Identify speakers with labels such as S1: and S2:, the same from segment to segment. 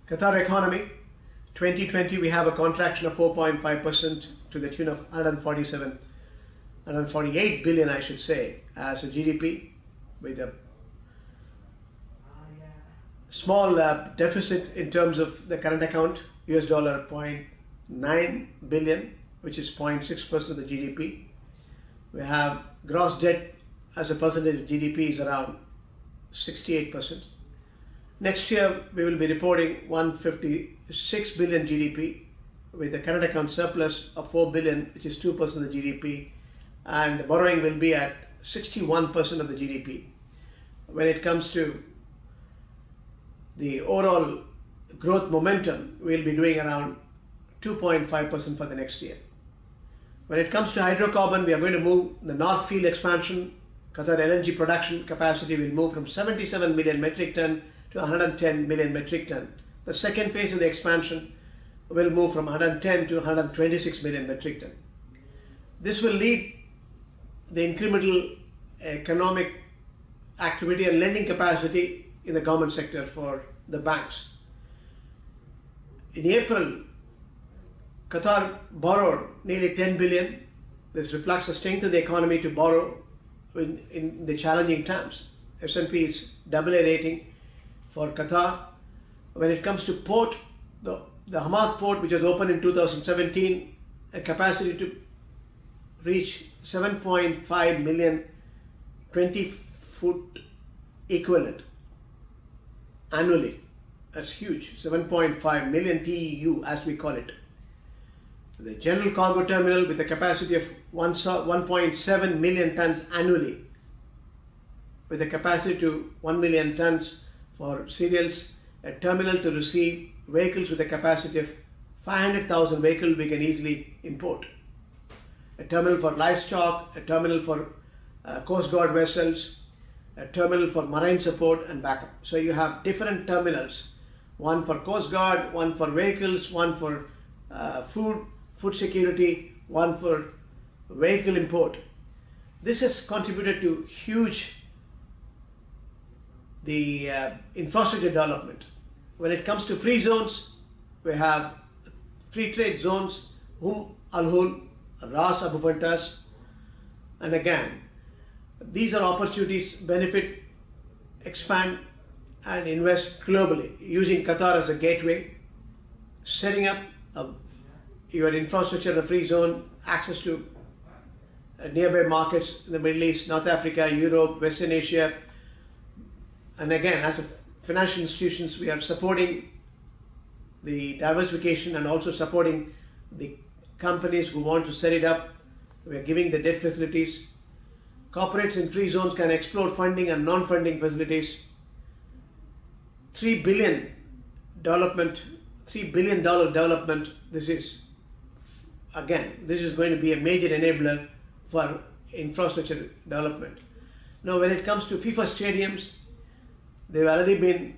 S1: Qatar Economy, 2020 we have a contraction of 4.5% to the tune of 148 billion, I should say, as a GDP, with a small deficit in terms of the current account, US dollar 0.9 billion, which is 0.6% of the GDP. We have gross debt as a percentage of GDP is around 68%. Next year we will be reporting 156 billion GDP with a current account surplus of 4 billion, which is 2% of the GDP, and the borrowing will be at 61% of the GDP. When it comes to the overall growth momentum, we will be doing around 2.5% for the next year. When it comes to hydrocarbon, we are going to move the North Field expansion. Qatar LNG production capacity will move from 77 million metric ton to 110 million metric ton. The second phase of the expansion will move from 110 to 126 million metric ton. This will lead the incremental economic activity and lending capacity in the government sector for the banks. In April, Qatar borrowed nearly 10 billion. This reflects the strength of the economy to borrow in the challenging times. S&P is AA rating for Qatar. When it comes to port, the Hamad port, which was opened in 2017, a capacity to reach 7.5 million 20-foot equivalent annually. That's huge. 7.5 million TEU, as we call it. The general cargo terminal with a capacity of 1.7 million tons annually, with a capacity to 1 million tons for cereals, a terminal to receive vehicles with a capacity of 500,000 vehicles we can easily import, a terminal for livestock, a terminal for Coast Guard vessels, a terminal for marine support and backup. So you have different terminals, one for Coast Guard, one for vehicles, one for food security, one for vehicle import. This has contributed to huge infrastructure development. When it comes to free zones, we have free trade zones, Al Hul, Ras Abu Fantas, and again, these are opportunities benefit, expand and invest globally, using Qatar as a gateway, setting up your infrastructure in a free zone, access to nearby markets in the Middle East, North Africa, Europe, Western Asia. And again, as a financial institutions, we are supporting the diversification and also supporting the companies who want to set it up. We are giving the debt facilities. Corporates in free zones can explore funding and non-funding facilities. $3 billion development. This is going to be a major enabler for infrastructure development. Now, when it comes to FIFA stadiums, they've already been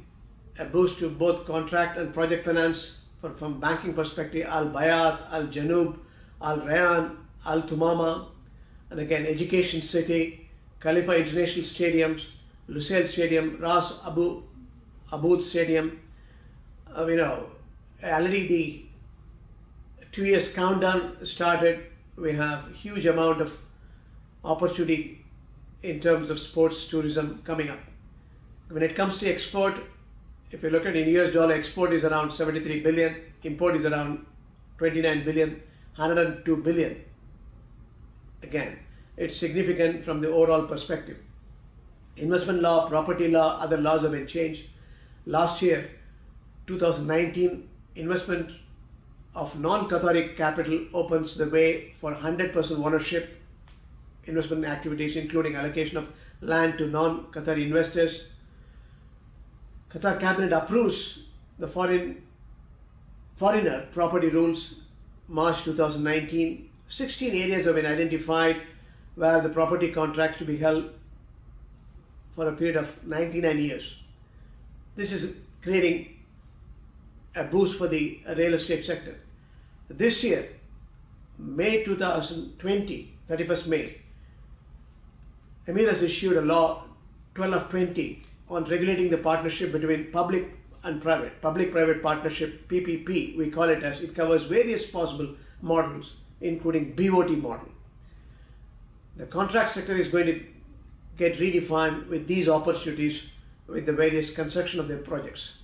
S1: a boost to both contract and project finance from banking perspective. Al Bayat, Al Janub, Al Rayyan, Al Tumama, and again Education City, Khalifa International Stadiums, Lusail Stadium, Ras Abu Abud Stadium. Already the 2 years countdown started. We have huge amount of opportunity in terms of sports tourism coming up. When it comes to export, if you look at in US dollar, export is around 73 billion, import is around 29 billion, 102 billion. Again, it's significant from the overall perspective. Investment law, property law, other laws have been changed. Last year, 2019, investment of non-Qatari capital opens the way for 100% ownership investment activities, including allocation of land to non-Qatari investors. Qatar Cabinet approves the foreigner property rules, March 2019. 16 areas have been identified where the property contracts to be held for a period of 99 years. This is creating a boost for the real estate sector. This year, May 2020, 31st May, Emir has issued a law 12 of 20 on regulating the partnership between public and private, public-private partnership, PPP, we call it as. It covers various possible models, including BOT model. The contract sector is going to get redefined with these opportunities with the various construction of their projects.